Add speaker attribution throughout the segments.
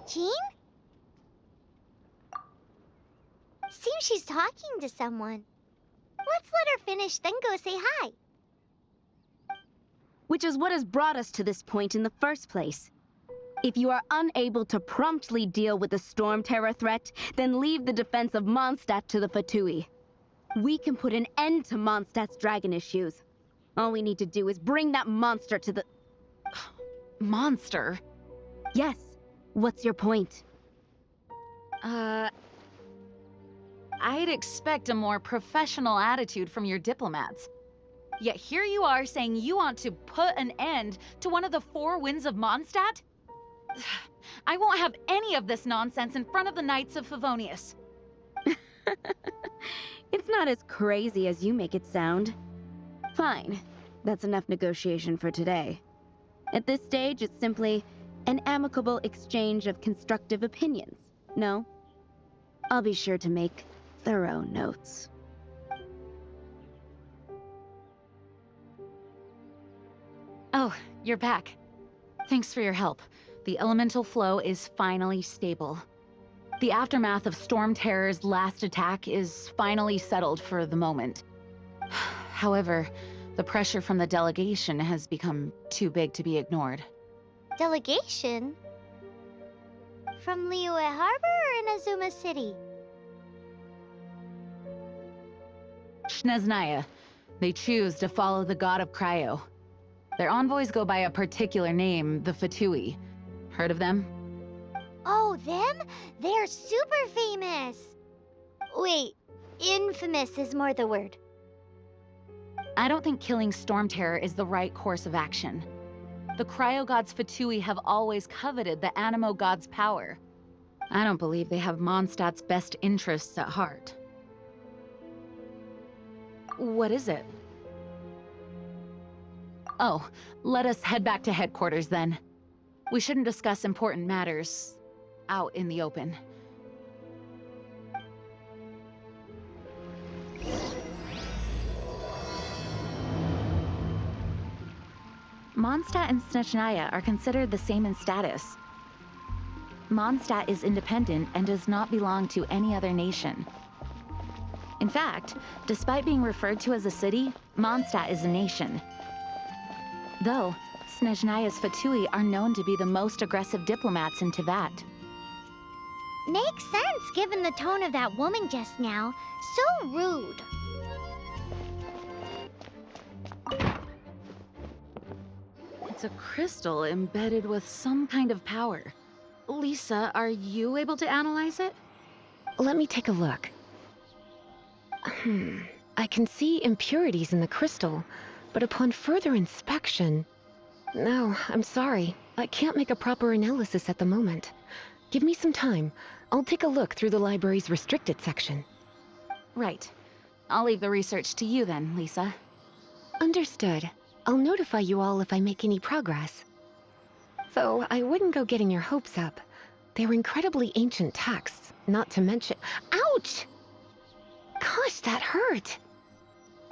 Speaker 1: Jean? Seems she's talking to someone. Let's let her finish, then go say hi.
Speaker 2: Which is what has brought us to this point in the first place. If you are unable to promptly deal with the Stormterror threat, then leave the defense of Mondstadt to the Fatui. We can put an end to Mondstadt's dragon issues. All we need to do is bring that monster to the...
Speaker 3: Monster?
Speaker 2: Yes. What's your point?
Speaker 3: I'd expect a more professional attitude from your diplomats. Yet here you are saying you want to put an end to one of the four winds of Mondstadt? I won't have any of this nonsense in front of the Knights of Favonius.
Speaker 2: It's not as crazy as you make it sound. Fine. That's enough negotiation for today. At this stage, it's simply an amicable exchange of constructive opinions. No? I'll be sure to make thorough notes.
Speaker 3: Oh, you're back. Thanks for your help. The elemental flow is finally stable. The aftermath of Stormterror's last attack is finally settled for the moment. However, the pressure from the delegation has become too big to be ignored.
Speaker 1: Delegation? From Liyue Harbor or Inazuma City?
Speaker 3: Snezhnaya. They choose to follow the god of Cryo. Their envoys go by a particular name, the Fatui. Heard of them?
Speaker 1: Oh, them? They're super famous! Wait, infamous is more the word.
Speaker 3: I don't think killing Stormterror is the right course of action. The Cryo God's Fatui have always coveted the Animo God's power. I don't believe they have Mondstadt's best interests at heart. What is it? Oh, let us head back to headquarters then. We shouldn't discuss important matters out in the open. Mondstadt and Snezhnaya are considered the same in status. Mondstadt is independent and does not belong to any other nation. In fact, despite being referred to as a city, Mondstadt is a nation. Though, Snezhnaya's Fatui are known to be the most aggressive diplomats in Teyvat.
Speaker 1: Makes sense given the tone of that woman just now. So rude.
Speaker 3: It's a crystal embedded with some kind of power. Lisa, are you able to analyze it?
Speaker 4: Let me take a look. I can see impurities in the crystal, but upon further inspection... No, I'm sorry. I can't make a proper analysis at the moment. Give me some time. I'll take a look through the library's restricted section.
Speaker 3: Right. I'll leave the research to you then, Lisa.
Speaker 4: Understood. I'll notify you all if I make any progress. Though I wouldn't go getting your hopes up. They're incredibly ancient texts, not to mention... Ouch! Gosh, that hurt!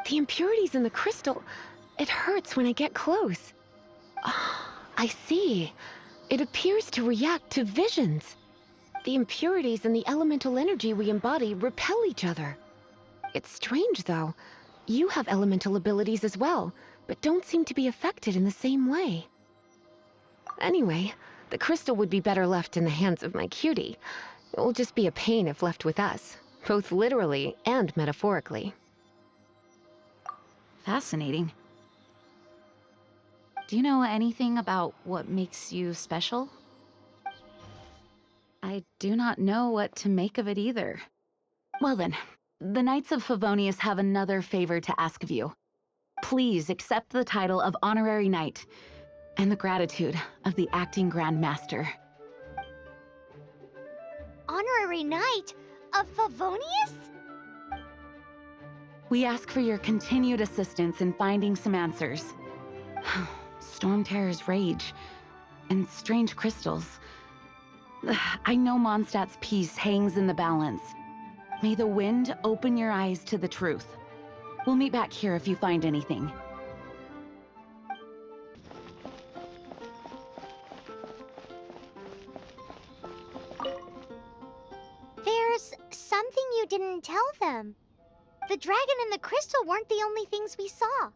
Speaker 4: The impurities in the crystal... It hurts when I get close. Oh, I see. It appears to react to visions. The impurities and the elemental energy we embody repel each other. It's strange, though. You have elemental abilities as well, but don't seem to be affected in the same way. Anyway, the crystal would be better left in the hands of my cutie. It will just be a pain if left with us, both literally and metaphorically.
Speaker 3: Fascinating. Do you know anything about what makes you special? I do not know what to make of it either. Well then, the Knights of Favonius have another favor to ask of you. Please accept the title of Honorary Knight, and the gratitude of the Acting Grand Master.
Speaker 1: Honorary Knight of Favonius?
Speaker 3: We ask for your continued assistance in finding some answers. Stormterror's rage, and strange crystals. I know Mondstadt's peace hangs in the balance. May the wind open your eyes to the truth. We'll meet back here if you find anything.
Speaker 1: didn't tell them. The dragon and the crystal weren't the only things we saw.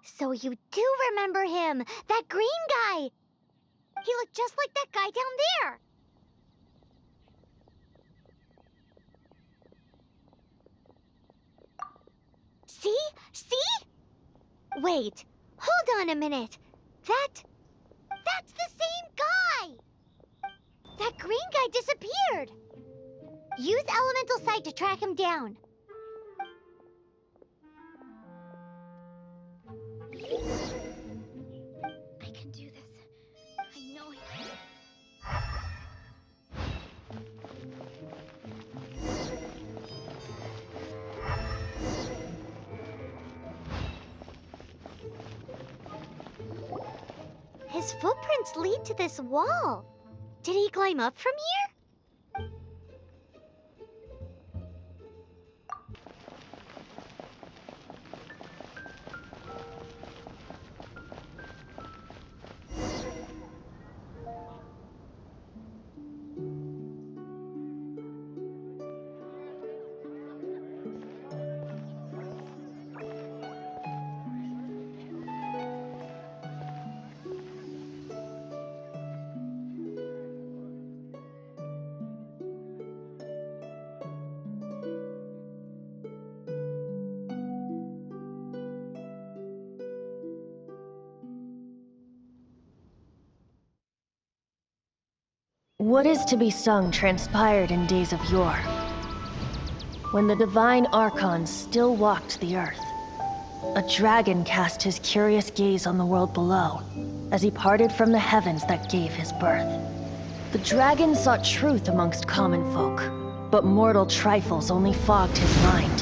Speaker 1: So you do remember him, that green guy! He looked just like that guy down there! See? See? Wait, hold on a minute. That's the same guy! That green guy disappeared! Use elemental sight to track him down. I can do this. I know I can. His footprints lead to this wall. Did he climb up from here?
Speaker 5: What is to be sung transpired in days of yore, when the divine archons still walked the earth. A dragon cast his curious gaze on the world below, as he parted from the heavens that gave his birth. The dragon sought truth amongst common folk, but mortal trifles only fogged his mind.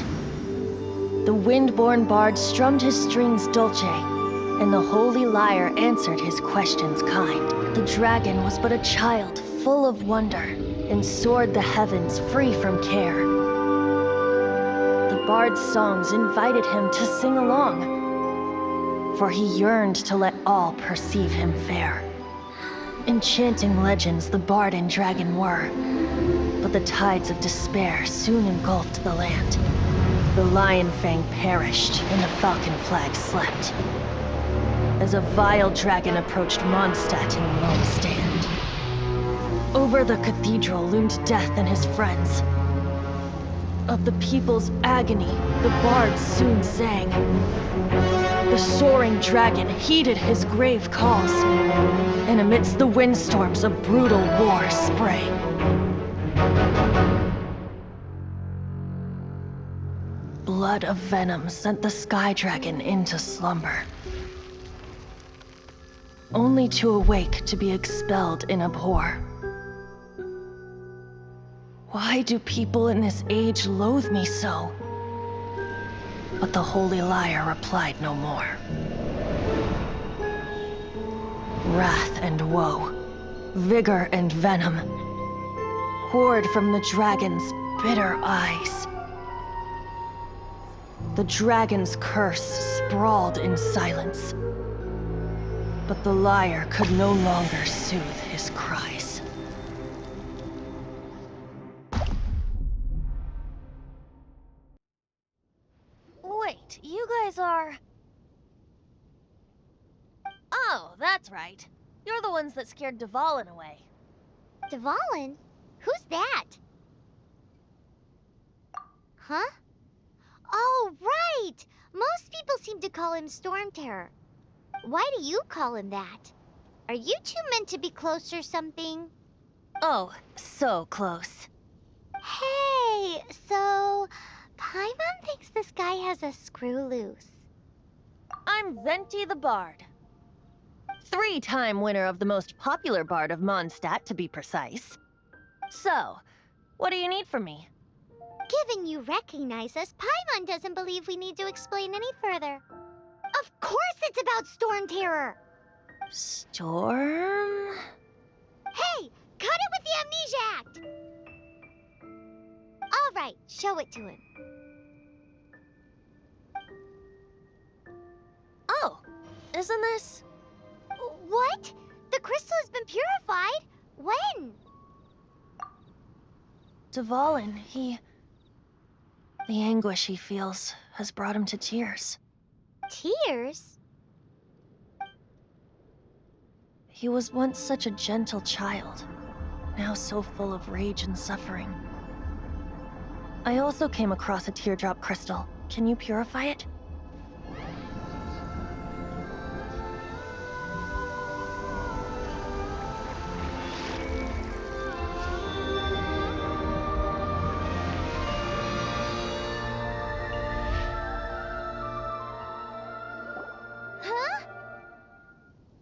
Speaker 5: The wind-born bard strummed his strings dulce, and the holy lyre answered his questions kind. The dragon was but a child, full of wonder, and soared the heavens free from care. The bard's songs invited him to sing along, for he yearned to let all perceive him fair. Enchanting legends the bard and dragon were, but the tides of despair soon engulfed the land. The lion fang perished, and the falcon flag slept, as a vile dragon approached Mondstadt in lone stand. Over the cathedral loomed death and his friends. Of the people's agony, the bards soon sang. The soaring dragon heeded his grave calls, and amidst the windstorms a brutal war sprang. Blood of venom sent the sky dragon into slumber, only to awake to be expelled in abhor. Why do people in this age loathe me so? But the holy lyre replied no more. Wrath and woe, vigor and venom, poured from the dragon's bitter eyes. The dragon's curse sprawled in silence, but the lyre could no longer soothe his cries.
Speaker 6: Wait, you guys are... Oh, that's right. You're the ones that scared Dvalin away.
Speaker 1: Dvalin? Who's that? Huh? Oh, right! Most people seem to call him Stormterror. Why do you call him that? Are you two meant to be close or something?
Speaker 6: Oh, so close.
Speaker 1: Hey, so... Paimon thinks this guy has a screw loose.
Speaker 6: I'm Venti the Bard. 3-time winner of the most popular bard of Mondstadt, to be precise. So, what do you need from me?
Speaker 1: Given you recognize us, Paimon doesn't believe we need to explain any further. Of course it's about Stormterror!
Speaker 6: Storm?
Speaker 1: Hey, cut it with the Amnesia Act! All right, show it to him.
Speaker 6: Oh, isn't this...
Speaker 1: What? The crystal has been purified? When?
Speaker 6: Dvalin, the anguish he feels has brought him to tears.
Speaker 1: Tears?
Speaker 6: He was once such a gentle child, now so full of rage and suffering. I also came across a teardrop crystal. Can you purify it?
Speaker 1: Huh?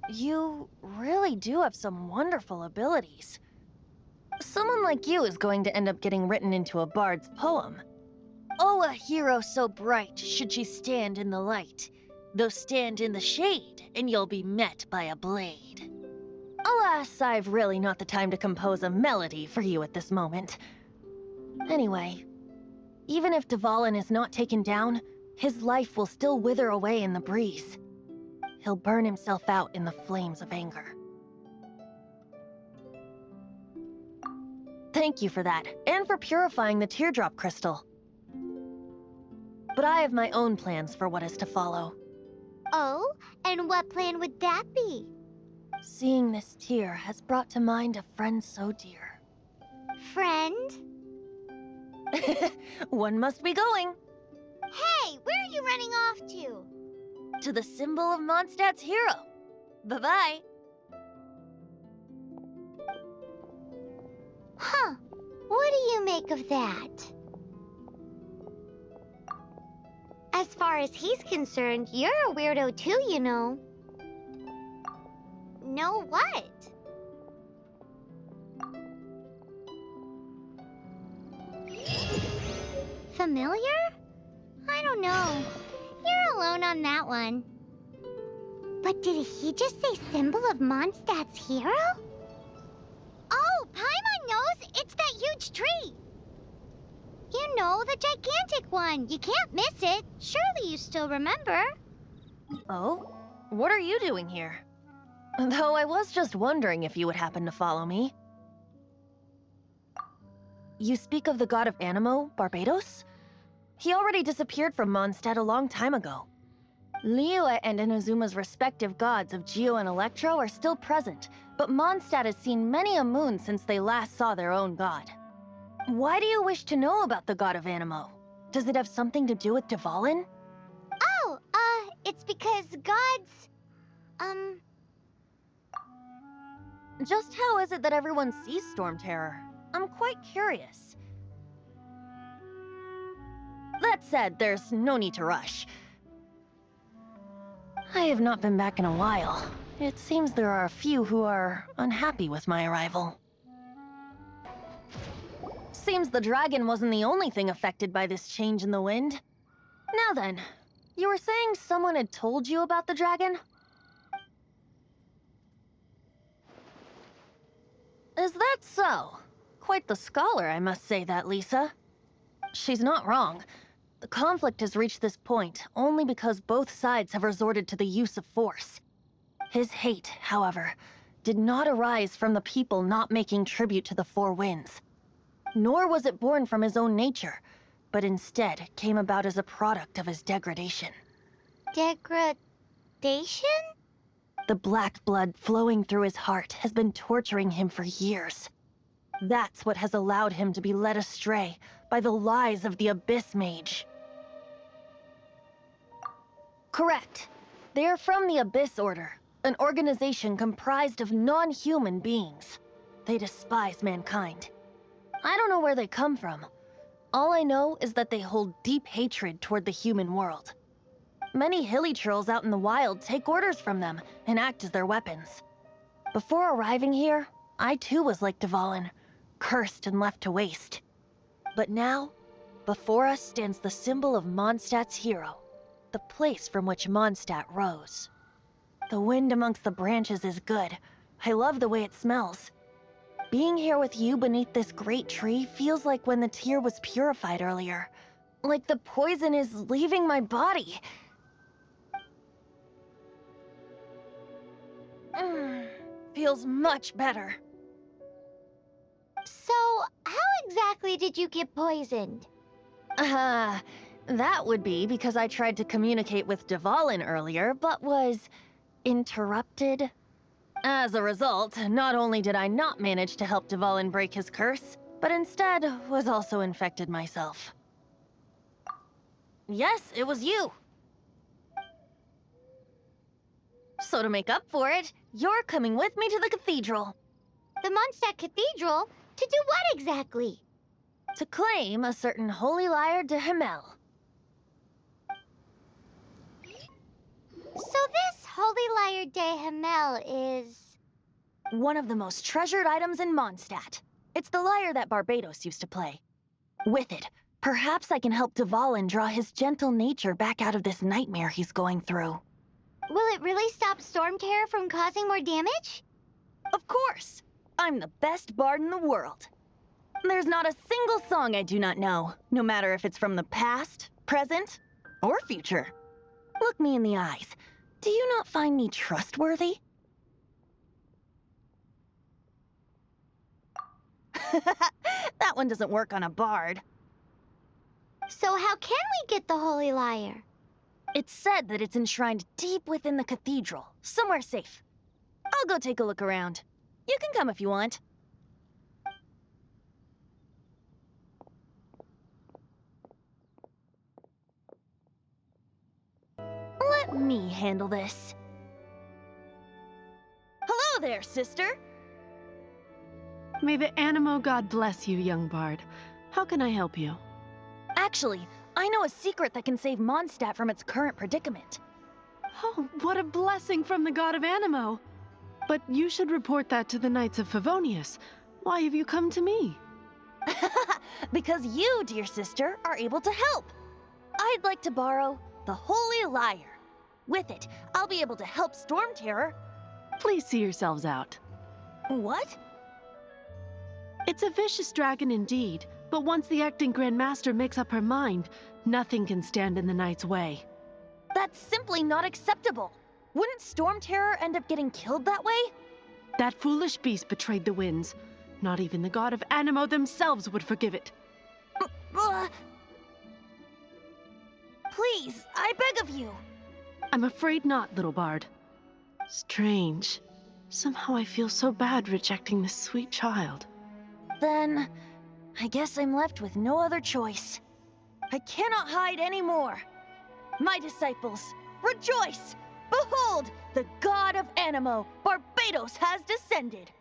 Speaker 6: You really do have some wonderful abilities. Someone like you is going to end up getting written into a bard's poem. Oh, a hero so bright should she stand in the light, though stand in the shade, and you'll be met by a blade. Alas, I've really not the time to compose a melody for you at this moment. Anyway, even if Dvalin is not taken down, his life will still wither away in the breeze. He'll burn himself out in the flames of anger. Thank you for that, and for purifying the teardrop crystal. But I have my own plans for what is to follow.
Speaker 1: Oh, and what plan would that be?
Speaker 6: Seeing this tear has brought to mind a friend so dear.
Speaker 1: Friend?
Speaker 6: One must be going.
Speaker 1: Hey, where are you running off to?
Speaker 6: To the symbol of Mondstadt's hero. Bye-bye.
Speaker 1: Huh. What do you make of that? As far as he's concerned, you're a weirdo too, you know. Know what? Familiar? I don't know. You're alone on that one. But did he just say symbol of Mondstadt's hero? Oh, Paimon knows! It's that huge tree! You know, the gigantic one. You can't miss it. Surely you still remember.
Speaker 6: Oh? What are you doing here? Though I was just wondering if you would happen to follow me. You speak of the god of Animo, Barbados? He already disappeared from Mondstadt a long time ago. Liyue and Inazuma's respective gods of Geo and Electro are still present, but Mondstadt has seen many a moon since they last saw their own god. Why do you wish to know about the god of Animo? Does it have something to do with Dvalin?
Speaker 1: Oh, it's because gods...
Speaker 6: Just how is it that everyone sees Stormterror? I'm quite curious. That said, there's no need to rush. I have not been back in a while. It seems there are a few who are unhappy with my arrival. Seems the dragon wasn't the only thing affected by this change in the wind. Now then, you were saying someone had told you about the dragon? Is that so? Quite the scholar, I must say that, Lisa. She's not wrong. The conflict has reached this point only because both sides have resorted to the use of force. His hate, however, did not arise from the people not making tribute to the Four Winds. Nor was it born from his own nature, but instead came about as a product of his degradation.
Speaker 1: Degradation?
Speaker 6: The black blood flowing through his heart has been torturing him for years. That's what has allowed him to be led astray by the lies of the Abyss Mage. Correct. They are from the Abyss Order, an organization comprised of non-human beings. They despise mankind. I don't know where they come from. All I know is that they hold deep hatred toward the human world. Many hilly trolls out in the wild take orders from them and act as their weapons. Before arriving here, I too was like Dvalin, cursed and left to waste. But now, before us stands the symbol of Mondstadt's hero, the place from which Mondstadt rose. The wind amongst the branches is good. I love the way it smells. Being here with you beneath this great tree feels like when the tear was purified earlier. Like the poison is leaving my body. Feels much better.
Speaker 1: So, how exactly did you get poisoned?
Speaker 6: That would be because I tried to communicate with Dvalin earlier, but was interrupted. As a result, not only did I not manage to help Dvalin break his curse, but instead was also infected myself. Yes, it was you. So to make up for it, you're coming with me to the cathedral.
Speaker 1: The Mondstadt Cathedral? To do what exactly?
Speaker 6: To claim a certain holy lyre de Himmel.
Speaker 1: So this Holy Lyre de Himmel is...
Speaker 6: One of the most treasured items in Mondstadt. It's the lyre that Barbados used to play. With it, perhaps I can help Dvalin draw his gentle nature back out of this nightmare he's going through.
Speaker 1: Will it really stop Stormterror from causing more damage?
Speaker 6: Of course! I'm the best bard in the world. There's not a single song I do not know, no matter if it's from the past, present, or future. Look me in the eyes. Do you not find me trustworthy? That one doesn't work on a bard.
Speaker 1: So how can we get the Holy Lyre?
Speaker 6: It's said that it's enshrined deep within the cathedral, somewhere safe. I'll go take a look around. You can come if you want. Let me handle this. Hello there, sister!
Speaker 7: May the Animo God bless you, young bard. How can I help you?
Speaker 6: Actually, I know a secret that can save Mondstadt from its current predicament.
Speaker 7: Oh, what a blessing from the god of Animo! But you should report that to the Knights of Favonius. Why have you come to me?
Speaker 6: Because you, dear sister, are able to help. I'd like to borrow the Holy Lyre. With it, I'll be able to help Stormterror.
Speaker 7: Please see yourselves out.
Speaker 6: What?
Speaker 7: It's a vicious dragon indeed, but once the acting Grand Master makes up her mind, nothing can stand in the Knight's way.
Speaker 6: That's simply not acceptable. Wouldn't Stormterror end up getting killed that way?
Speaker 7: That foolish beast betrayed the winds. Not even the god of Animo themselves would forgive it.
Speaker 6: Please, I beg of you.
Speaker 7: I'm afraid not, little bard. Strange. Somehow I feel so bad rejecting this sweet child.
Speaker 6: Then, I guess I'm left with no other choice. I cannot hide anymore. My disciples, rejoice! Behold, the god of Animo, Barbados, has descended.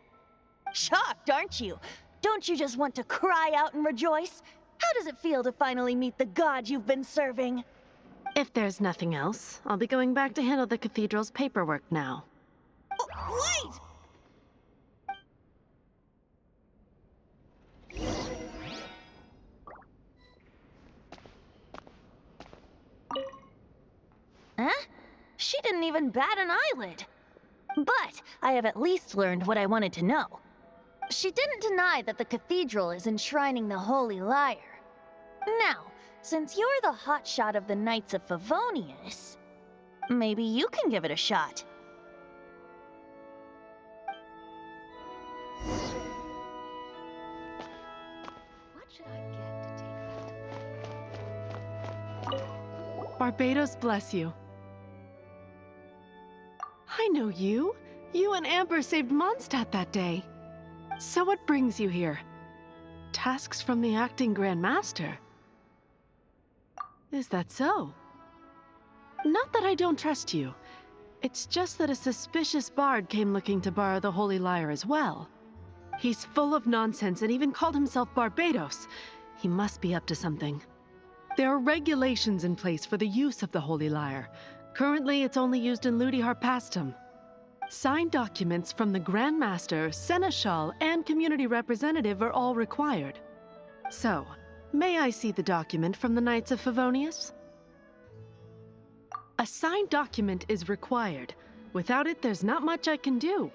Speaker 6: Shocked, aren't you? Don't you just want to cry out and rejoice? How does it feel to finally meet the god you've been serving?
Speaker 7: If there's nothing else, I'll be going back to handle the cathedral's paperwork now.
Speaker 6: Oh, wait! Huh? She didn't even bat an eyelid. But I have at least learned what I wanted to know. She didn't deny that the cathedral is enshrining the Holy Lyre. Now, since you're the hotshot of the Knights of Favonius, maybe you can give it a shot.
Speaker 2: What should I get to take?
Speaker 7: Barbados bless you. I know you. You and Amber saved Mondstadt that day. So what brings you here? Tasks from the acting Grand Master? Is that so? Not that I don't trust you. It's just that a suspicious bard came looking to borrow the Holy Lyre as well. He's full of nonsense and even called himself Barbados. He must be up to something. There are regulations in place for the use of the Holy Lyre. Currently, it's only used in Ludi Harpastum. Signed documents from the Grand Master, Seneschal, and Community Representative are all required. So, may I see the document from the Knights of Favonius? A signed document is required. Without it, there's not much I can do.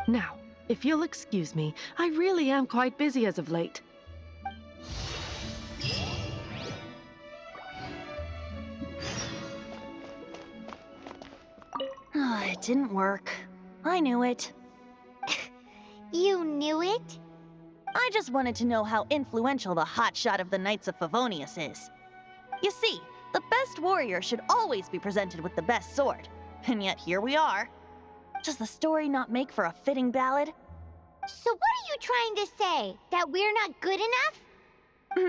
Speaker 7: Now, if you'll excuse me, I really am quite busy as of late.
Speaker 6: It didn't work. I knew it.
Speaker 1: You knew it?
Speaker 6: I just wanted to know how influential the hotshot of the Knights of Favonius is. You see, the best warrior should always be presented with the best sword. And yet here we are. Does the story not make for a fitting ballad?
Speaker 1: So what are you trying to say? That we're not good enough?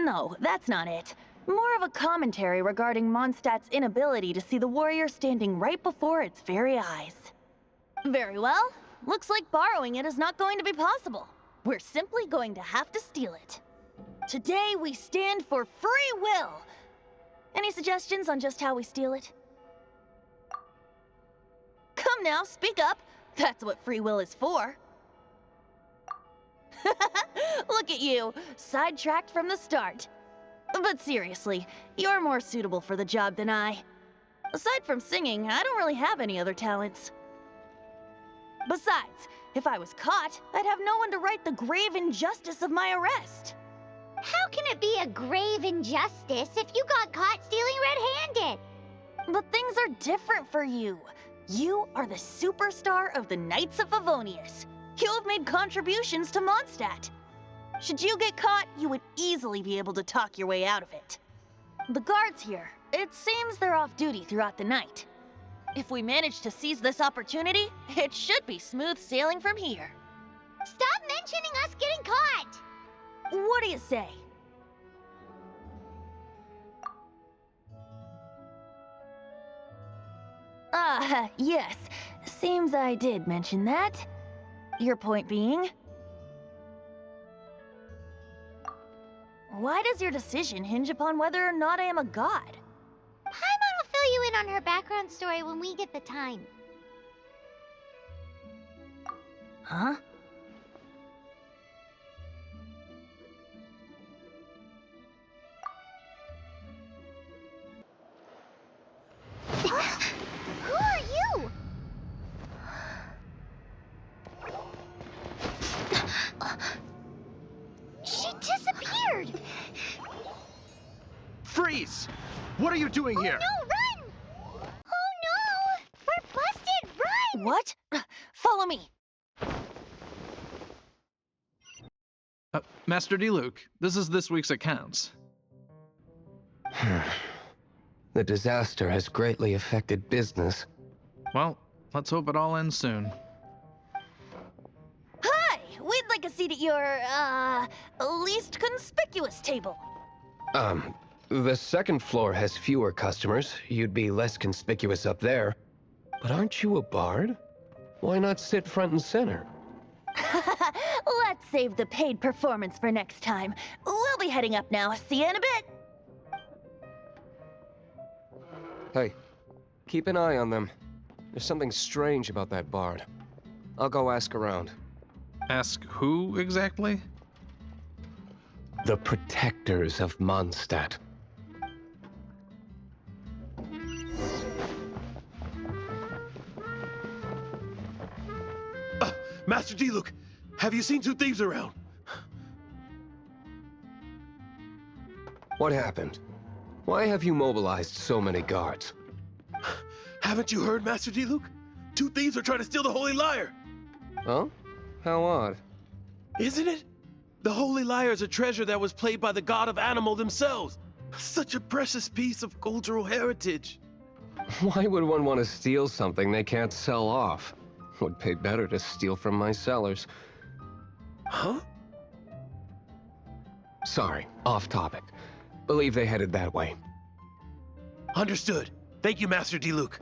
Speaker 6: No, that's not it. More of a commentary regarding Mondstadt's inability to see the warrior standing right before its very eyes. Very well. Looks like borrowing it is not going to be possible. We're simply going to have to steal it. Today we stand for free will. Any suggestions on just how we steal it? Come now, speak up. That's what free will is for. Look at you, sidetracked from the start. But seriously, you're more suitable for the job than I. Aside from singing, I don't really have any other talents. Besides, if I was caught, I'd have no one to right the grave injustice of my arrest.
Speaker 1: How can it be a grave injustice if you got caught stealing red-handed?
Speaker 6: But things are different for you. You are the superstar of the Knights of Favonius. You have made contributions to Mondstadt. Should you get caught, you would easily be able to talk your way out of it. The guards here, it seems they're off duty throughout the night. If we manage to seize this opportunity, it should be smooth sailing from here.
Speaker 1: Stop mentioning us getting caught!
Speaker 6: What do you say? Yes. Seems I did mention that. Your point being? Why does your decision hinge upon whether or not I am a god?
Speaker 1: Paimon will fill you in on her background story when we get the time.
Speaker 6: Huh?
Speaker 1: Who are you? She disappeared!
Speaker 8: Freeze! What are you doing here?
Speaker 1: No, run! Oh no! We're busted! Run!
Speaker 6: What? Follow me.
Speaker 8: Master D-Luke, this is this week's accounts.
Speaker 9: The disaster has greatly affected business.
Speaker 8: Well, let's hope it all ends soon.
Speaker 6: Hi! We'd like a seat at your, least conspicuous table.
Speaker 9: The second floor has fewer customers. You'd be less conspicuous up there. But aren't you a bard? Why not sit front and center?
Speaker 6: Let's save the paid performance for next time. We'll be heading up now. See you in a bit.
Speaker 9: Hey, keep an eye on them. There's something strange about that bard. I'll go ask around.
Speaker 8: Ask who exactly?
Speaker 9: The protectors of Mondstadt.
Speaker 10: Master D-Luke, have you seen two thieves around?
Speaker 9: What happened? Why have you mobilized so many guards?
Speaker 10: Haven't you heard, Master D-Luke? Two thieves are trying to steal the Holy Lyre.
Speaker 9: Huh? How odd.
Speaker 10: Isn't it? The Holy Lyre is a treasure that was played by the god of animal themselves. Such a precious piece of cultural heritage.
Speaker 9: Why would one want to steal something they can't sell off? Would pay better to steal from my sellers.
Speaker 10: Huh?
Speaker 9: Sorry, off topic. Believe they headed that way.
Speaker 10: Understood. Thank you, Master D-Luke.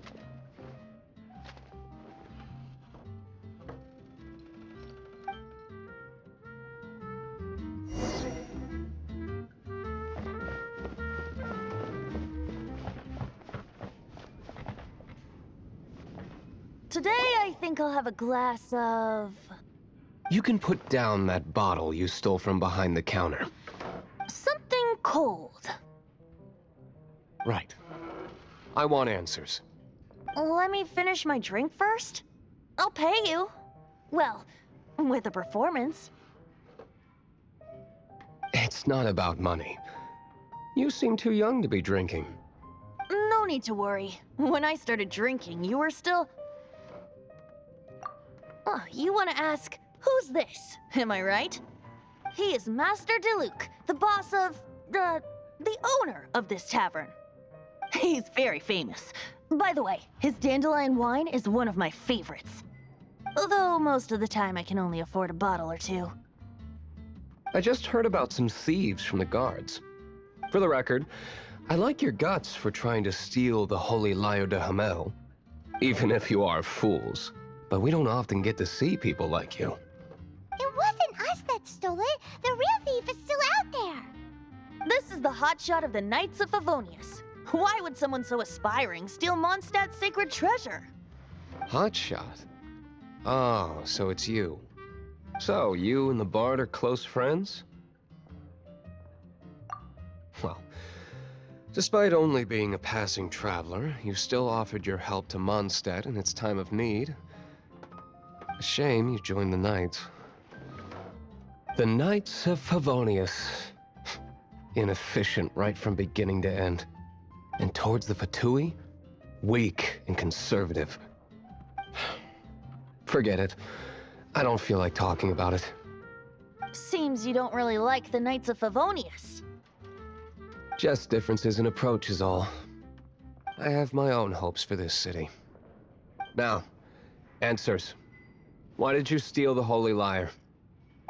Speaker 6: Today, I think I'll have a glass of...
Speaker 9: You can put down that bottle you stole from behind the counter.
Speaker 6: something cold.
Speaker 9: Right. I want answers.
Speaker 6: Let me finish my drink first. I'll pay you. Well, with a performance.
Speaker 9: It's not about money. You seem too young to be drinking.
Speaker 6: No need to worry. When I started drinking, you were still... Oh, you want to ask, who's this? Am I right? He is Master Diluc, the boss of, the owner of this tavern. He's very famous. By the way, his dandelion wine is one of my favorites. Although most of the time I can only afford a bottle or two.
Speaker 9: I just heard about some thieves from the guards. For the record, I like your guts for trying to steal the Holy Lyre de Hamel. Even if you are fools. But we don't often get to see people like you.
Speaker 1: It wasn't us that stole it. The real thief is still out there.
Speaker 6: This is the hotshot of the Knights of Favonius. Why would someone so aspiring steal Mondstadt's sacred treasure?
Speaker 9: Hotshot? Oh, so it's you. So, you and the Bard are close friends? Well, despite only being a passing traveler, you still offered your help to Mondstadt in its time of need. A shame you joined the Knights. The Knights of Favonius. Inefficient right from beginning to end. And towards the Fatui, weak and conservative. Forget it. I don't feel like talking about it.
Speaker 6: Seems you don't really like the Knights of Favonius.
Speaker 9: Just differences in approach is all. I have my own hopes for this city. Now, answers. Why did you steal the Holy Lyre?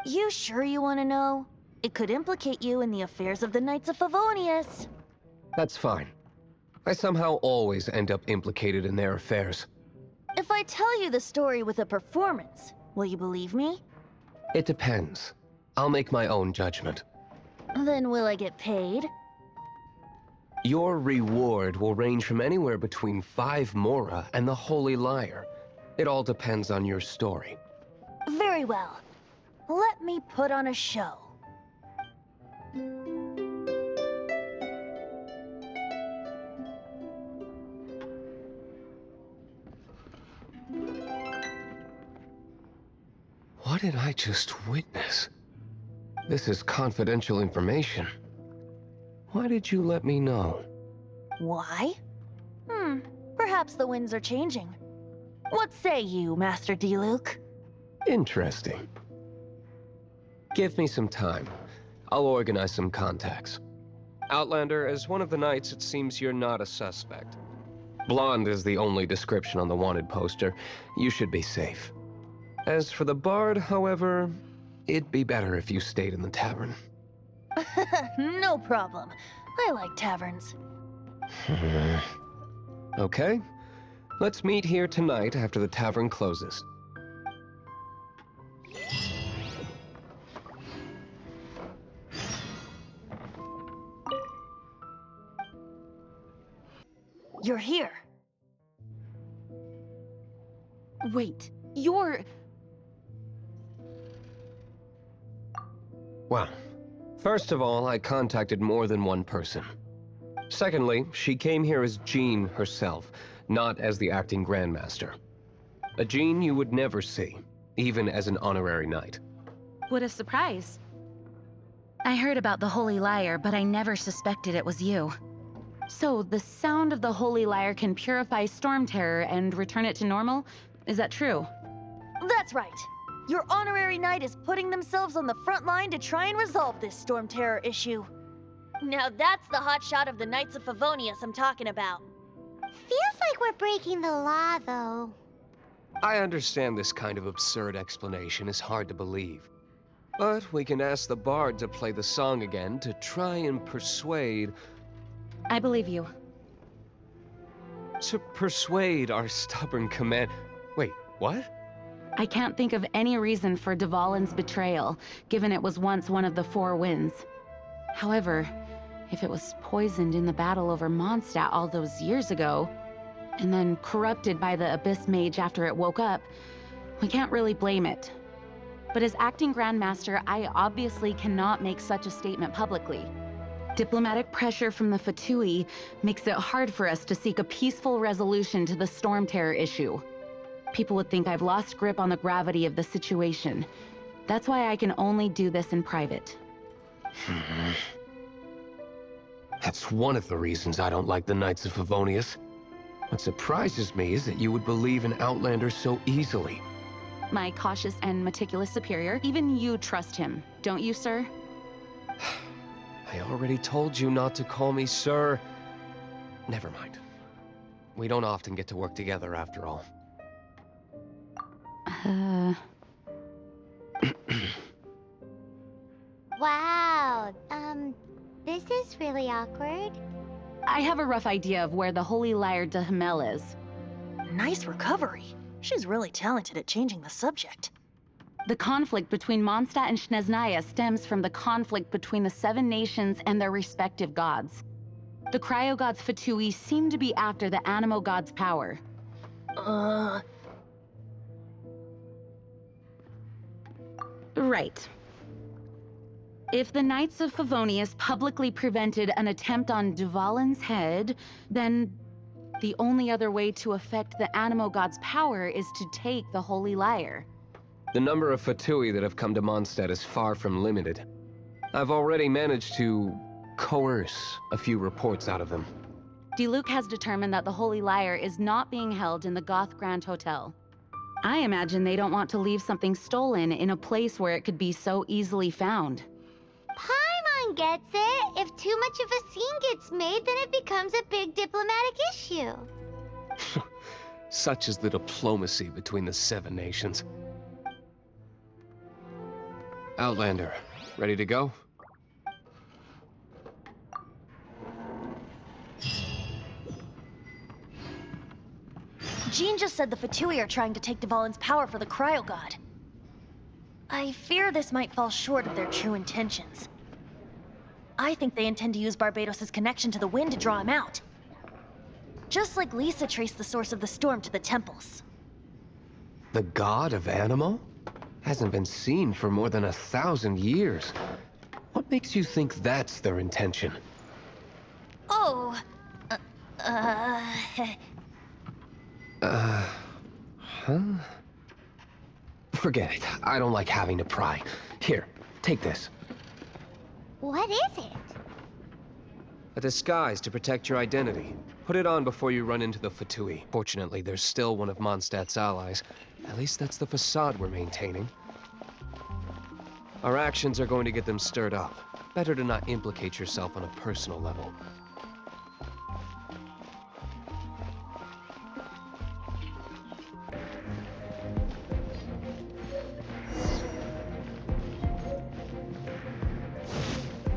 Speaker 6: You sure you want to know? It could implicate you in the affairs of the Knights of Favonius.
Speaker 9: That's fine. I somehow always end up implicated in their affairs.
Speaker 6: If I tell you the story with a performance, will you believe me?
Speaker 9: It depends. I'll make my own judgment.
Speaker 6: Then will I get paid?
Speaker 9: Your reward will range from anywhere between 5 mora and the Holy Lyre. It all depends on your story.
Speaker 6: Very well. Let me put on a show.
Speaker 9: What did I just witness? This is confidential information. Why did you let me know?
Speaker 6: Why? Perhaps the winds are changing. What say you, Master Diluc?
Speaker 9: Interesting. Give me some time. I'll organize some contacts. Outlander, as one of the Knights, it seems you're not a suspect. Blonde is the only description on the wanted poster. You should be safe. As for the Bard, however, it'd be better if you stayed in the tavern.
Speaker 6: No problem. I like taverns.
Speaker 9: Okay. Let's meet here tonight after the tavern closes.
Speaker 6: You're here.
Speaker 3: Wait, you're...
Speaker 9: Well, first of all, I contacted more than one person. Secondly, she came here as Jean herself, not as the acting Grandmaster. A Jean you would never see, even as an honorary knight.
Speaker 3: What a surprise. I heard about the Holy Lyre, but I never suspected it was you. So, the sound of the Holy Lyre can purify Stormterror and return it to normal? Is that true?
Speaker 6: That's right. Your honorary knight is putting themselves on the front line to try and resolve this Stormterror issue. Now that's the hotshot of the Knights of Favonius I'm talking about.
Speaker 1: Feels like we're breaking the law, though.
Speaker 9: I understand this kind of absurd explanation is hard to believe. But we can ask the Bard to play the song again to try and persuade...
Speaker 3: I believe you.
Speaker 9: To persuade our stubborn command... Wait, what?
Speaker 3: I can't think of any reason for Dvalin's betrayal, given it was once one of the 4 winds. However, if it was poisoned in the battle over Mondstadt all those years ago, and then corrupted by the Abyss Mage after it woke up, we can't really blame it. But as acting Grandmaster, I obviously cannot make such a statement publicly. Diplomatic pressure from the Fatui makes it hard for us to seek a peaceful resolution to the Stormterror issue. People would think I've lost grip on the gravity of the situation. That's why I can only do this in private.
Speaker 9: That's one of the reasons I don't like the Knights of Favonius. What surprises me is that you would believe in Outlanders so easily.
Speaker 3: my cautious and meticulous superior. Even you trust him, don't you, sir?
Speaker 9: I already told you not to call me sir. Never mind. We don't often get to work together after all.
Speaker 1: Wow, this is really awkward.
Speaker 3: I have a rough idea of where the Holy Lyre de Himmel is.
Speaker 6: Nice recovery. She's really talented at changing the subject.
Speaker 3: The conflict between Mondstadt and Snezhnaya stems from the conflict between the 7 nations and their respective gods. The cryo-gods Fatui seem to be after the animo god's power. Right. If the Knights of Favonius publicly prevented an attempt on Dvalin's head, then the only other way to affect the animo god's power is to take the Holy Lyre.
Speaker 9: The number of Fatui that have come to Mondstadt is far from limited. I've already managed to coerce a few reports out of them.
Speaker 3: Diluc has determined that the Holy Lyre is not being held in the Goth Grand Hotel. I imagine they don't want to leave something stolen in a place where it could be so easily found.
Speaker 1: Paimon gets it. If too much of a scene gets made, then it becomes a big diplomatic issue.
Speaker 9: Such is the diplomacy between the 7 nations. Outlander, ready to go?
Speaker 6: Jean just said the Fatui are trying to take Dvalin's power for the cryo god. I fear this might fall short of their true intentions. I think they intend to use Barbados' connection to the wind to draw him out. Just like Lisa traced the source of the storm to the temples.
Speaker 9: The god of Animo? Hasn't been seen for more than 1,000 years. What makes you think that's their intention?
Speaker 6: Oh,
Speaker 9: Huh? Forget it. I don't like having to pry. Here, take this.
Speaker 1: What is it?
Speaker 9: A disguise to protect your identity. Put it on before you run into the Fatui. Fortunately, there's still one of Mondstadt's allies. At least that's the facade we're maintaining. Our actions are going to get them stirred up. Better to not implicate yourself on a personal level.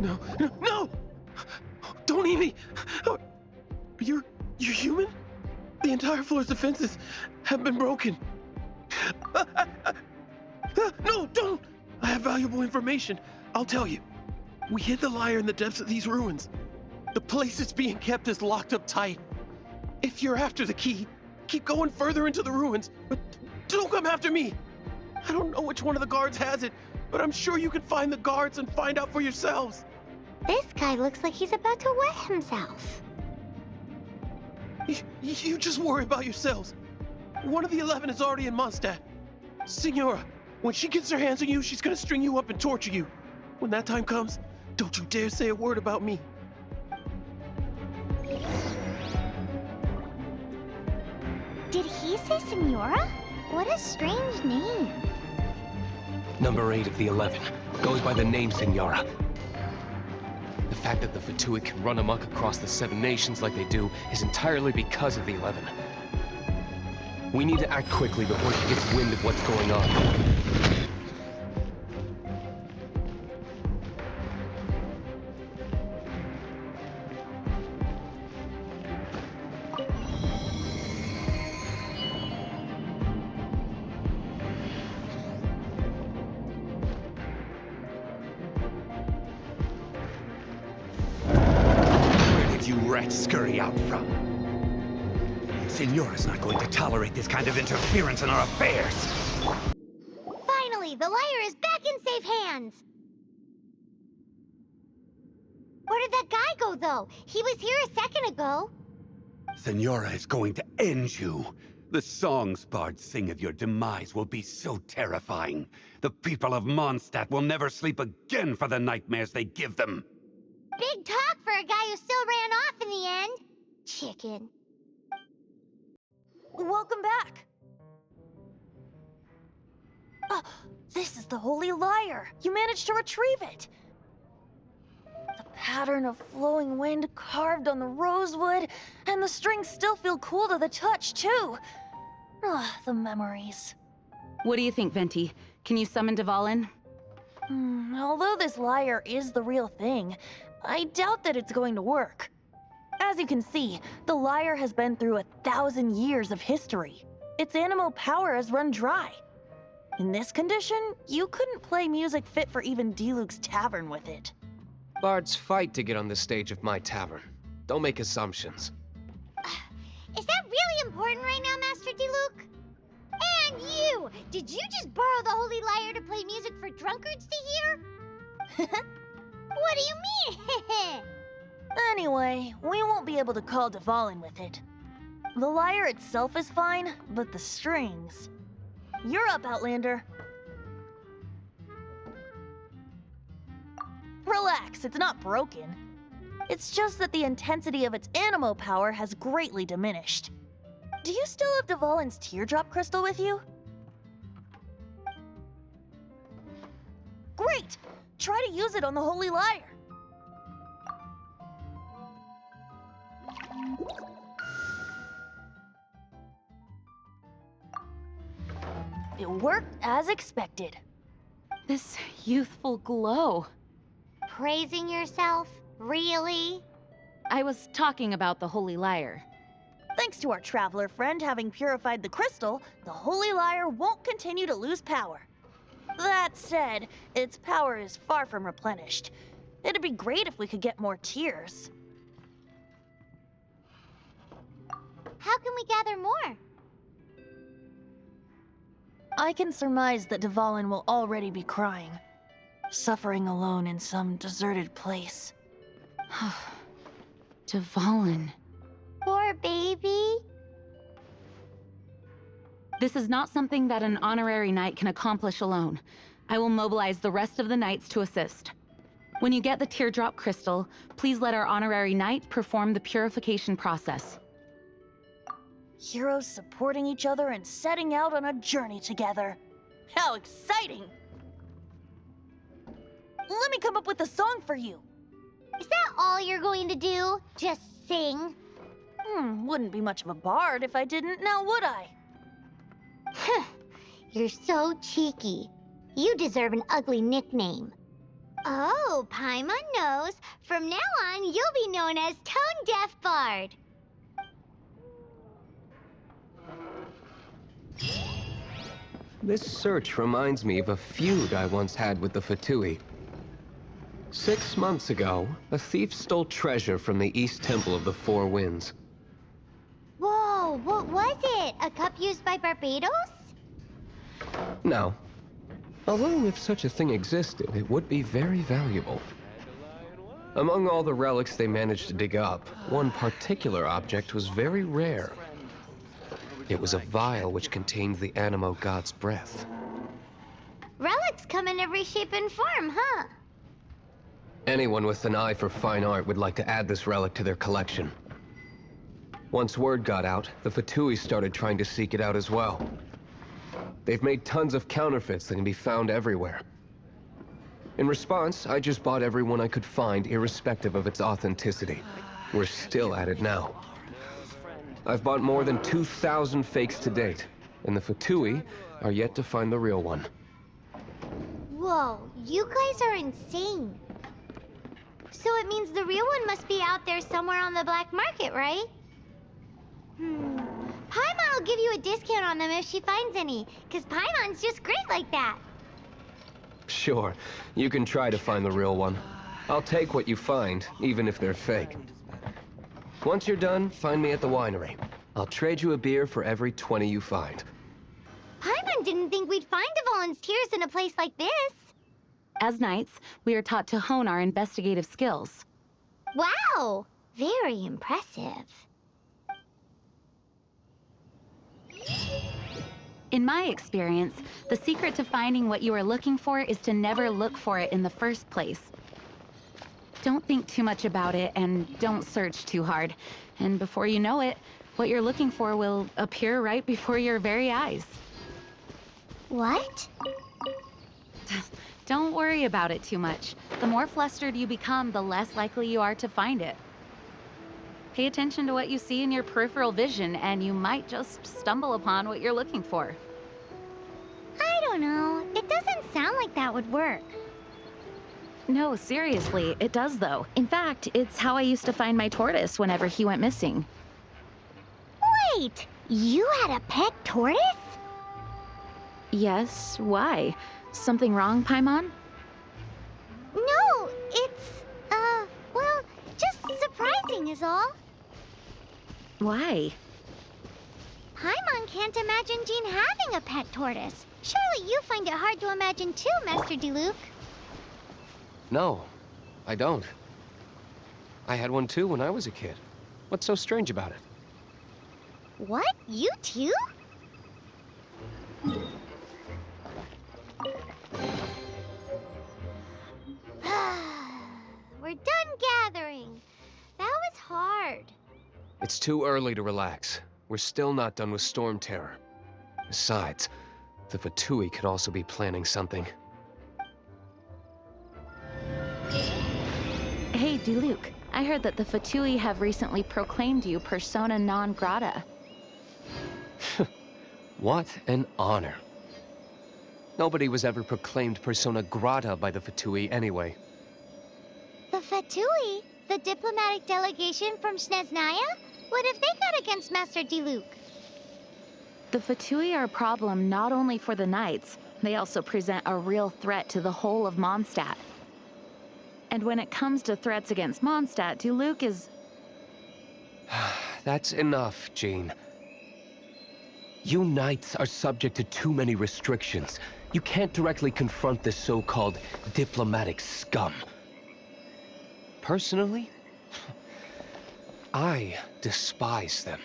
Speaker 10: No, no, no! Don't eat me! You're human? The entire floor's defenses have been broken. No, don't! I have valuable information. I'll tell you. We hid the lyre in the depths of these ruins. The place it's being kept is locked up tight. If you're after the key, keep going further into the ruins, but don't come after me. I don't know which one of the guards has it, but I'm sure you can find the guards and find out for yourselves.
Speaker 1: This guy looks like he's about to wet himself.
Speaker 10: You just worry about yourselves. One of the 11 is already in Mondstadt. Signora, when she gets her hands on you, she's gonna string you up and torture you. When that time comes, don't you dare say a word about me.
Speaker 1: Did he say Senora? What a strange name.
Speaker 9: Number 8 of the 11. Goes by the name Senora. The fact that the Fatui can run amok across the 7 nations like they do is entirely because of the 11. We need to act quickly before she gets wind of what's going on.
Speaker 11: You rats scurry out from. Signora's not going to tolerate this kind of interference in our affairs.
Speaker 1: Finally, the lyre is back in safe hands. Where did that guy go, though? He was here a second ago.
Speaker 11: Signora is going to end you. The songs bards sing of your demise will be so terrifying. The people of Mondstadt will never sleep again for the nightmares they give them.
Speaker 1: Big talk for a guy who still ran off in the end. Chicken.
Speaker 6: welcome back. This is the Holy Lyre! You managed to retrieve it! The pattern of flowing wind carved on the rosewood, and the strings still feel cool to the touch, too. The memories.
Speaker 3: What do you think, Venti? Can you summon Dvalin?
Speaker 6: Although this lyre is the real thing, I doubt that it's going to work. As you can see, the lyre has been through 1,000 years of history. Its animal power has run dry. In this condition, you couldn't play music fit for even Diluc's tavern with it.
Speaker 9: Bards fight to get on the stage of my tavern. Don't make assumptions.
Speaker 1: Is that really important right now, Master Diluc? And you! Did you just borrow the Holy Lyre to play music for drunkards to hear? What do you mean?
Speaker 6: Anyway, we won't be able to call Dvalin with it. The lyre itself is fine, but the strings... You're up, Outlander. Relax, it's not broken. It's just that the intensity of its animo power has greatly diminished. Do you still have Dvalin's teardrop crystal with you? Great! Try to use it on the Holy Lyre. It worked as expected.
Speaker 3: This youthful glow.
Speaker 1: Praising yourself? Really?
Speaker 3: I was talking about the Holy Lyre.
Speaker 6: Thanks to our traveler friend having purified the crystal, the Holy Lyre won't continue to lose power. That said, its power is far from replenished. It'd be great if we could get more tears.
Speaker 1: How can we gather more?
Speaker 6: I can surmise that Dvalin will already be crying, suffering alone in some deserted place.
Speaker 3: Dvalin.
Speaker 1: Poor baby.
Speaker 3: This is not something that an honorary knight can accomplish alone. I will mobilize the rest of the knights to assist. When you get the teardrop crystal, please let our honorary knight perform the purification process.
Speaker 6: Heroes supporting each other and setting out on a journey together. How exciting! Let me come up with a song for you.
Speaker 1: Is that all you're going to do? Just sing?
Speaker 6: Wouldn't be much of a bard if I didn't, now would I?
Speaker 1: You're so cheeky. You deserve an ugly nickname. Oh, Paimon knows. From now on, you'll be known as Tone Deaf Bard.
Speaker 9: This search reminds me of a feud I once had with the Fatui. 6 months ago, a thief stole treasure from the East Temple of the Four Winds.
Speaker 1: Whoa, what was it? A cup used by Barbados?
Speaker 9: No. Although if such a thing existed, it would be very valuable. Among all the relics they managed to dig up, one particular object was very rare. It was a vial which contained the Animo god's breath.
Speaker 1: Relics come in every shape and form, huh?
Speaker 9: Anyone with an eye for fine art would like to add this relic to their collection. Once word got out, the Fatui started trying to seek it out as well. They've made tons of counterfeits that can be found everywhere. In response, I just bought every one I could find, irrespective of its authenticity. We're still at it now. I've bought more than 2,000 fakes to date, and the Fatui are yet to find the real one.
Speaker 1: Whoa, you guys are insane. So it means the real one must be out there somewhere on the black market, right? Paimon will give you a discount on them if she finds any, because Paimon's just great like that.
Speaker 9: Sure, you can try to find the real one. I'll take what you find, even if they're fake. Once you're done, find me at the winery. I'll trade you a beer for every 20 you find.
Speaker 1: Paimon didn't think we'd find Dvalin's tears in a place like this.
Speaker 3: As knights, we are taught to hone our investigative skills.
Speaker 1: Wow, very impressive.
Speaker 3: In my experience, the secret to finding what you are looking for is to never look for it in the first place. Don't think too much about it and don't search too hard. And before you know it, what you're looking for will appear right before your very eyes.
Speaker 1: What?
Speaker 3: Don't worry about it too much. The more flustered you become, the less likely you are to find it. Pay attention to what you see in your peripheral vision, and you might just stumble upon what you're looking for.
Speaker 1: I don't know. It doesn't sound like that would work.
Speaker 3: No, seriously, it does though. In fact, it's how I used to find my tortoise whenever he went missing.
Speaker 1: Wait! You had a pet tortoise?
Speaker 3: Yes, why? Something wrong, Paimon?
Speaker 1: No, it's, well, just surprising is all.
Speaker 3: Why?
Speaker 1: Paimon can't imagine Jean having a pet tortoise. Surely you find it hard to imagine too, Master Diluc.
Speaker 9: No, I don't. I had one too when I was a kid. What's so strange about it?
Speaker 1: What? You too? We're done gathering. That was hard.
Speaker 9: It's too early to relax. We're still not done with Stormterror. Besides, the Fatui could also be planning something.
Speaker 3: Hey, Diluc, I heard that the Fatui have recently proclaimed you persona non grata.
Speaker 9: What an honor. Nobody was ever proclaimed persona grata by the Fatui anyway.
Speaker 1: The Fatui? The diplomatic delegation from Snezhnaya? What have they got against Master Diluc?
Speaker 3: The Fatui are a problem not only for the Knights, they also present a real threat to the whole of Mondstadt. And when it comes to threats against Mondstadt, Diluc is...
Speaker 9: That's enough, Jean. You Knights are subject to too many restrictions. You can't directly confront this so-called diplomatic scum. Personally, I despise them.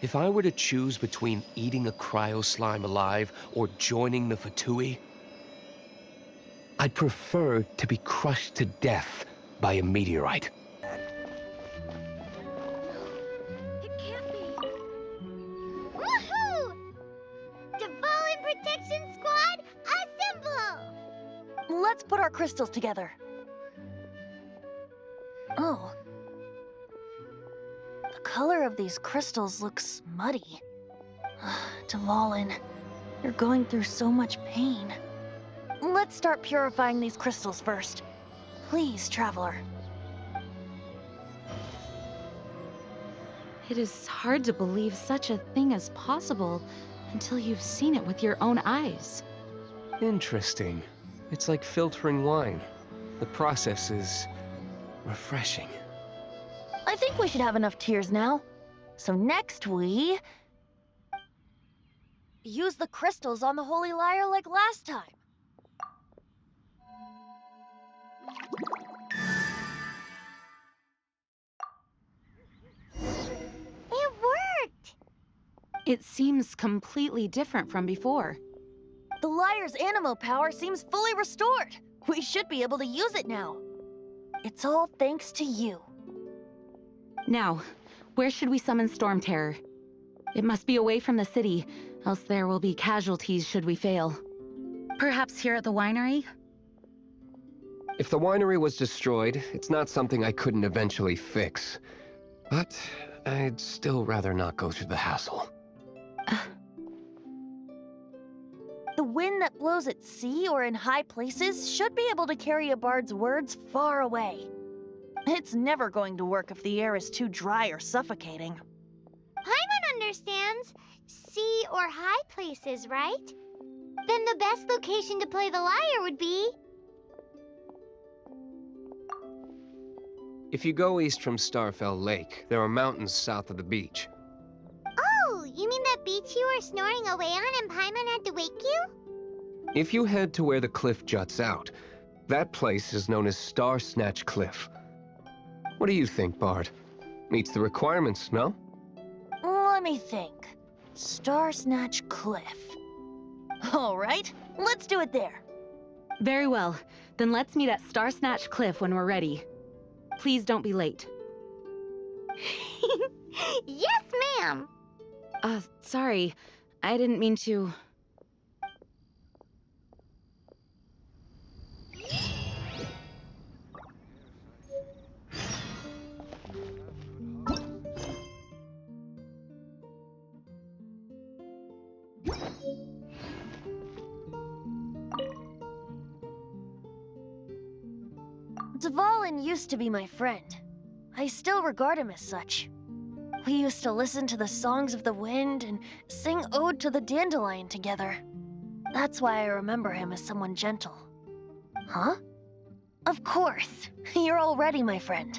Speaker 9: If I were to choose between eating a cryo-slime alive or joining the Fatui, I'd prefer to be crushed to death by a meteorite.
Speaker 1: It can't be. Woohoo! Dvalin Protection Squad, assemble!
Speaker 6: Let's put our crystals together. Oh. The color of these crystals looks muddy. Dvalin, you're going through so much pain. Let's start purifying these crystals first. Please, Traveler.
Speaker 3: It is hard to believe such a thing is possible until you've seen it with your own eyes.
Speaker 9: Interesting. It's like filtering wine. The process is refreshing.
Speaker 6: I think we should have enough tears now. So next we... use the crystals on the Holy Lyre like last time.
Speaker 1: It worked!
Speaker 3: It seems completely different from before.
Speaker 6: The Lyre's animo power seems fully restored. We should be able to use it now. It's all thanks to you.
Speaker 3: Now, where should we summon Stormterror? It must be away from the city, else there will be casualties should we fail. Perhaps here at the winery?
Speaker 9: If the winery was destroyed, it's not something I couldn't eventually fix. But I'd still rather not go through the hassle.
Speaker 6: The wind that blows at sea or in high places should be able to carry a bard's words far away. It's never going to work if the air is too dry or suffocating.
Speaker 1: Paimon understands sea or high places, right? Then the best location to play the lyre would be...
Speaker 9: If you go east from Starfell Lake, there are mountains south of the beach.
Speaker 1: Oh, you mean that beach you were snoring away on and Paimon had to wake you?
Speaker 9: If you head to where the cliff juts out, that place is known as Star Snatch Cliff. What do you think, Bard? Meets the requirements, no?
Speaker 6: Let me think. Star Snatch Cliff. All right, let's do it there.
Speaker 3: Very well. Then let's meet at Star Snatch Cliff when we're ready. Please don't be late.
Speaker 1: Yes, ma'am!
Speaker 3: Sorry. I didn't mean to...
Speaker 6: Dvalin used to be my friend. I still regard him as such. We used to listen to the songs of the wind and sing Ode to the Dandelion together. That's why I remember him as someone gentle. Huh? Of course. You're already my friend.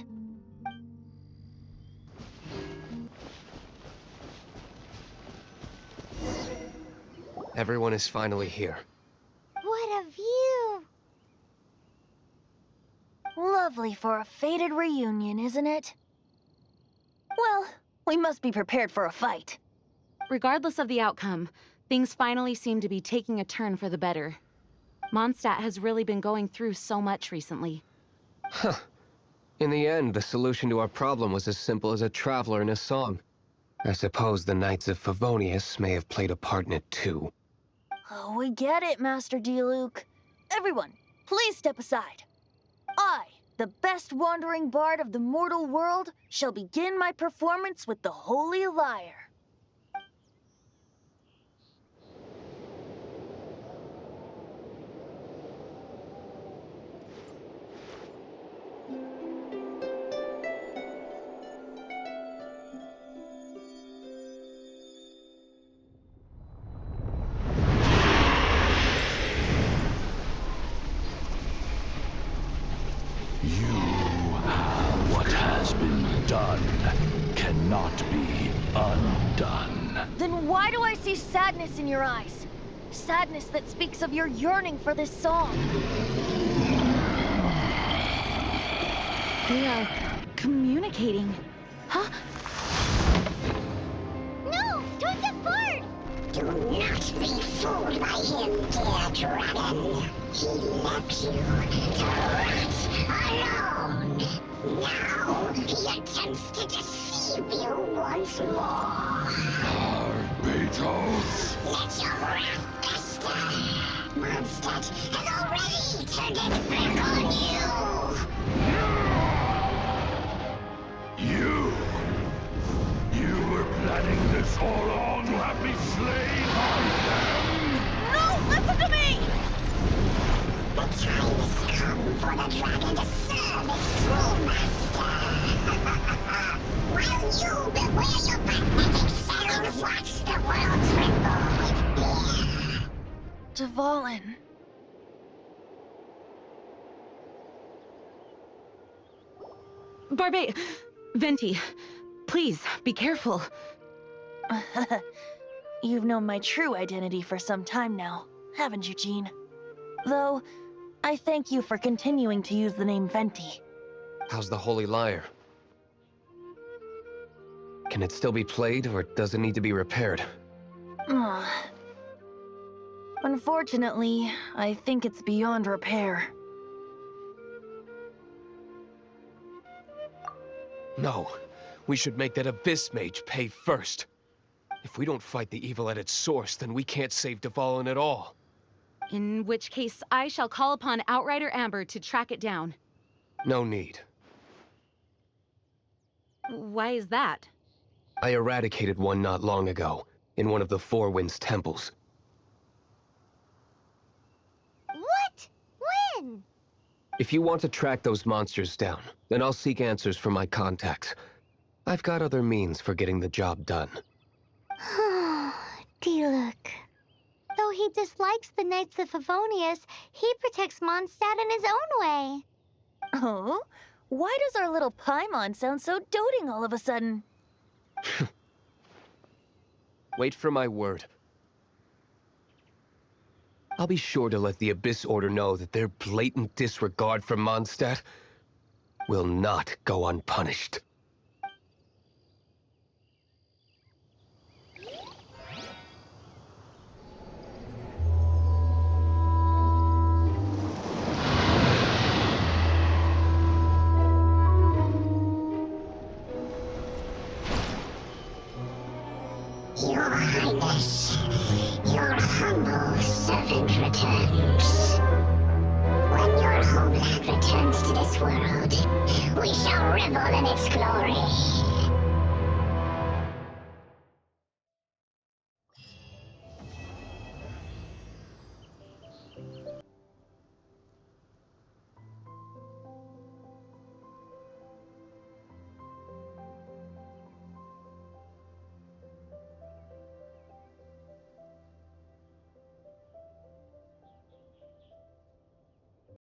Speaker 9: Everyone is finally here.
Speaker 1: What a view!
Speaker 6: Lovely for a fated reunion, isn't it? Well, we must be prepared for a fight.
Speaker 3: Regardless of the outcome, things finally seem to be taking a turn for the better. Mondstadt has really been going through so much recently.
Speaker 9: Huh. In the end, the solution to our problem was as simple as a traveler in a song. I suppose the Knights of Favonius may have played a part in it too.
Speaker 6: Oh, we get it, Master D-Luke. Everyone, please step aside. I, the best wandering bard of the mortal world, shall begin my performance with the Holy Lyre.
Speaker 12: What has been done cannot be undone.
Speaker 6: Then why do I see sadness in your eyes? Sadness that speaks of your yearning for this song.
Speaker 3: They are communicating. Huh?
Speaker 1: No! Don't get bored!
Speaker 13: Do not be fooled by him, dear dragon. He left you to rot alone. Now he attempts to deceive you once more.
Speaker 12: Beetles!
Speaker 13: Let your wrath fester. Mondstadt has already turned its back on you.
Speaker 12: You were planning this all along to have me slain by them?
Speaker 6: No, listen to me!
Speaker 13: The time has come for the dragon to serve its true master. While you beware your pathetic selves, watch the world tremble with fear.
Speaker 6: Dvalin.
Speaker 3: Venti, please, be careful.
Speaker 6: You've known my true identity for some time now, haven't you, Jean? Though, I thank you for continuing to use the name Venti.
Speaker 9: How's the Holy Lyre? Can it still be played, or does it need to be repaired?
Speaker 6: Unfortunately, I think it's beyond repair.
Speaker 9: No. We should make that Abyss Mage pay first. If we don't fight the evil at its source, then we can't save Dvalin at all.
Speaker 3: In which case, I shall call upon Outrider Amber to track it down.
Speaker 9: No need.
Speaker 3: Why is that?
Speaker 9: I eradicated one not long ago, in one of the Four Winds temples.
Speaker 1: What? When?
Speaker 9: If you want to track those monsters down, then I'll seek answers from my contacts. I've got other means for getting the job done.
Speaker 1: D-Luke. Though he dislikes the Knights of Favonius, he protects Mondstadt in his own way.
Speaker 6: Oh? Why does our little Paimon sound so doting all of a sudden?
Speaker 9: Wait for my word. I'll be sure to let the Abyss Order know that their blatant disregard for Mondstadt will not go unpunished.
Speaker 13: Your Highness, your humble servant returns. When your homeland returns to this world, we shall revel in its glory.